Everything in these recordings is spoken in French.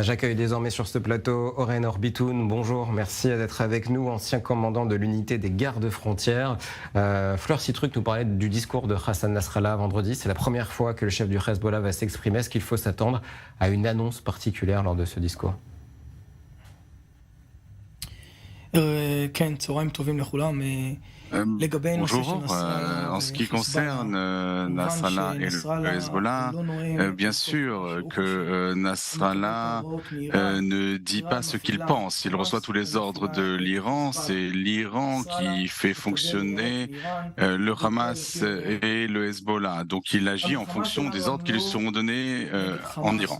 J'accueille désormais sur ce plateau Oren Orbitoun. Bonjour, merci d'être avec nous, ancien commandant de l'unité des gardes-frontières. Fleur Citruc nous parlait du discours de Hassan Nasrallah vendredi. C'est la première fois que le chef du Hezbollah va s'exprimer. Est-ce qu'il faut s'attendre à une annonce particulière lors de ce discours? Bonjour. En ce qui concerne Nasrallah et le Hezbollah, bien sûr que Nasrallah ne dit pas ce qu'il pense. Il reçoit tous les ordres de l'Iran. C'est l'Iran qui fait fonctionner le Hamas et le Hezbollah. Donc il agit en fonction des ordres qui lui seront donnés en Iran.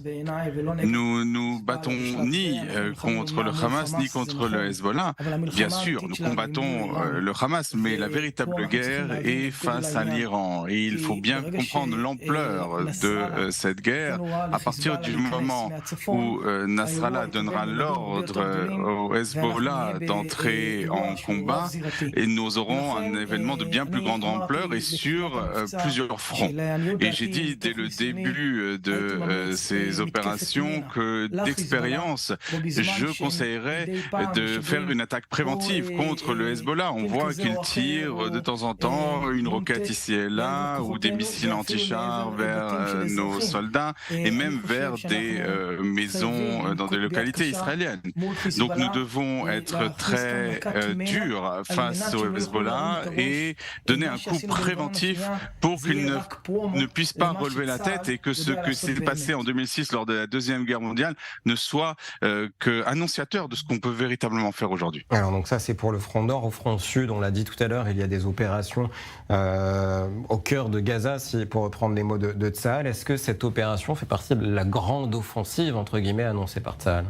Nous nous battons ni contre le Hamas ni contre le Hezbollah. Bien sûr, nous combattons le Hamas, mais la véritable guerre est face à l'Iran. Et il faut bien comprendre l'ampleur de cette guerre. À partir du moment où Nasrallah donnera l'ordre au Hezbollah d'entrer en combat, et nous aurons un événement de bien plus grande ampleur et sur plusieurs fronts. Et j'ai dit dès le début de ces opérations que d'expérience, je conseillerais de faire une attaque préventive contre le Hezbollah. On voit qu'il tire de temps en temps une roquette ici et là, ou des missiles anti-chars vers nos soldats, et même vers des maisons dans des localités israéliennes. Donc nous devons être très durs face au Hezbollah et donner un coup préventif pour qu'il ne puisse pas relever la tête et que ce que s'est passé en 2006 lors de la Deuxième Guerre mondiale ne soit qu'annonciateur de ce qu'on peut véritablement faire aujourd'hui. Alors donc ça c'est pour le front nord. Au front sud, on l'a dit tout à l'heure, il y a des opérations au cœur de Gaza, pour reprendre les mots de Tsahal. Est-ce que cette opération fait partie de la grande offensive, entre guillemets, annoncée par Tsahal?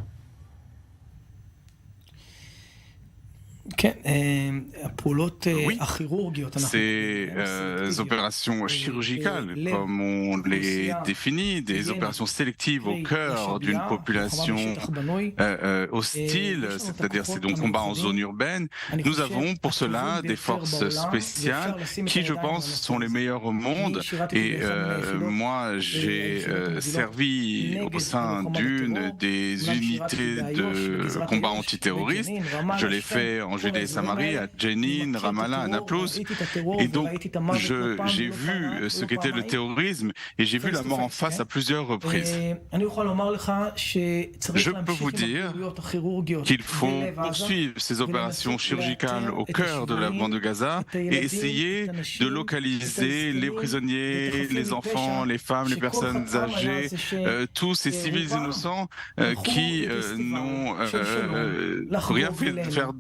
Oui, ces opérations chirurgicales, comme on les définit, des opérations sélectives au cœur d'une population hostile, c'est-à-dire c'est donc combat en zone urbaine. Nous avons pour cela des forces spéciales qui, je pense, sont les meilleures au monde. Et moi, j'ai servi au sein d'une des unités de combat antiterroriste. Je l'ai fait en Judée et Samarie, à Jenin, Ramallah, à Naplouse. Et donc, j'ai vu ce qu'était le terrorisme et j'ai vu la mort en face à plusieurs reprises. Je peux vous dire qu'il faut poursuivre ces opérations chirurgicales au cœur de la bande de Gaza et essayer de localiser les prisonniers, les enfants, les femmes, les personnes âgées, tous ces civils innocents qui n'ont rien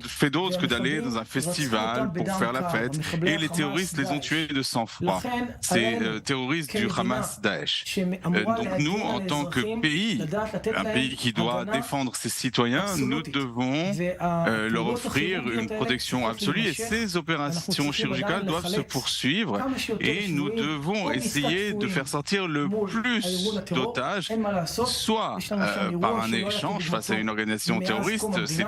fait d'autre que d'aller dans un festival pour faire la fête, et les terroristes les ont tués de sang-froid. Ces terroristes du Hamas Daesh. Donc nous, en tant que pays, un pays qui doit défendre ses citoyens, nous devons leur offrir une protection absolue, et ces opérations chirurgicales doivent se poursuivre, et nous devons essayer de faire sortir le plus d'otages, soit par un échange face à une organisation terroriste. C'est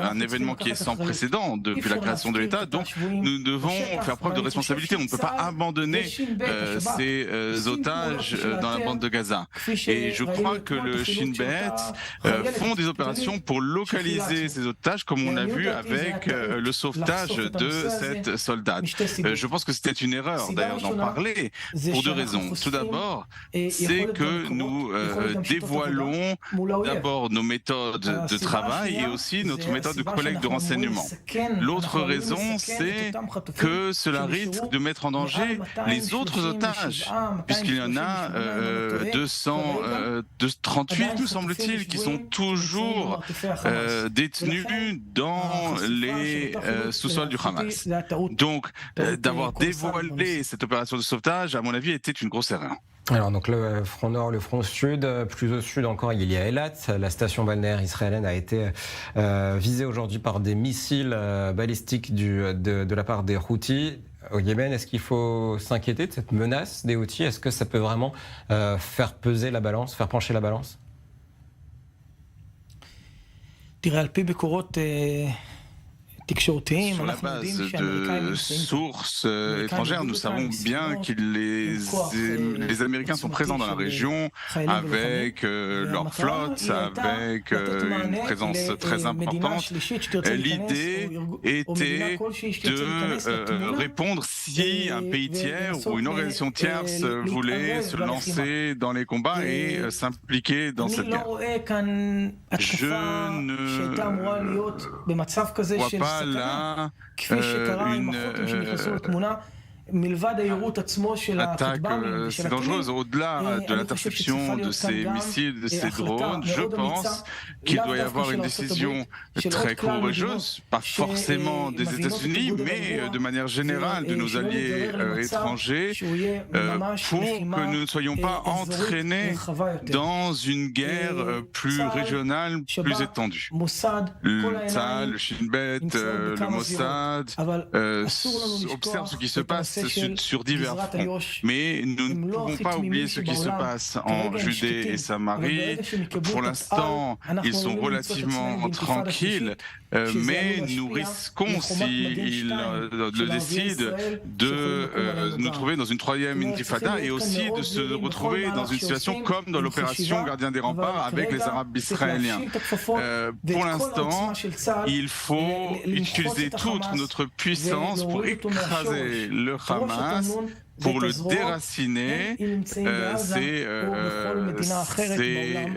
un événement qui est sans précédent depuis la création de l'État, donc nous devons faire preuve de responsabilité. On ne peut pas abandonner ces otages dans la bande de Gaza. Et je crois que le Shin Bet font des opérations pour localiser ces otages, comme on a vu avec le sauvetage de cette soldate. Je pense que c'était une erreur d'ailleurs d'en parler, pour deux raisons. Tout d'abord, c'est que nous dévoilons d'abord nos méthodes de travail et aussi notre méthode de collecte de renseignements. L'autre raison, c'est que cela risque de mettre en danger les autres otages, puisqu'il y en a 238, me semble-t-il, qui sont toujours détenus dans les sous-sols du Hamas. Donc, d'avoir dévoilé cette opération de sauvetage, à mon avis, était une grosse erreur. Alors donc le front nord, le front sud, plus au sud encore il y a Eilat. La station balnéaire israélienne a été visée aujourd'hui par des missiles balistiques de la part des Houthis. Au Yémen, est-ce qu'il faut s'inquiéter de cette menace des Houthis? Est-ce que ça peut vraiment faire peser la balance, faire pencher la balance? Sur la base de sources étrangères, nous savons bien que les Américains sont présents dans la région avec leur flotte, avec une présence très importante. L'idée était de répondre si un pays tiers ou une organisation tierce voulait se lancer dans les combats et s'impliquer dans cette guerre. Je ne vois pas là une attaque c'est dangereuse. Au-delà de l'interception de ces missiles, de ces drones, je pense qu'il doit y avoir une décision très courageuse, pas forcément des États-Unis, mais de manière générale de nos alliés étrangers, pour que nous ne soyons pas entraînés dans une guerre plus régionale, plus étendue. Le Tzal, le Shin Bet, le Mossad observent ce qui se passe sur divers fronts. Mais nous ne pouvons pas oublier ce qui se passe en Judée et Samarie. Pour l'instant, ils sont relativement tranquilles, mais nous risquons, s'ils le décident, de nous trouver dans une troisième intifada et aussi de se retrouver dans une situation comme dans l'opération Gardien des remparts avec les Arabes israéliens. Pour l'instant, il faut utiliser toute notre puissance pour écraser le Hamas, pour le déraciner,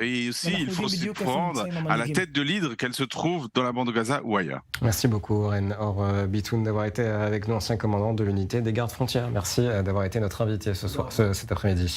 et aussi il faut s'y prendre à la tête de l'hydre, qu'elle se trouve dans la bande de Gaza ou ailleurs. Merci beaucoup Ren Or Bitoun d'avoir été avec nous, ancien commandant de l'unité des gardes frontières. Merci d'avoir été notre invité cet après-midi.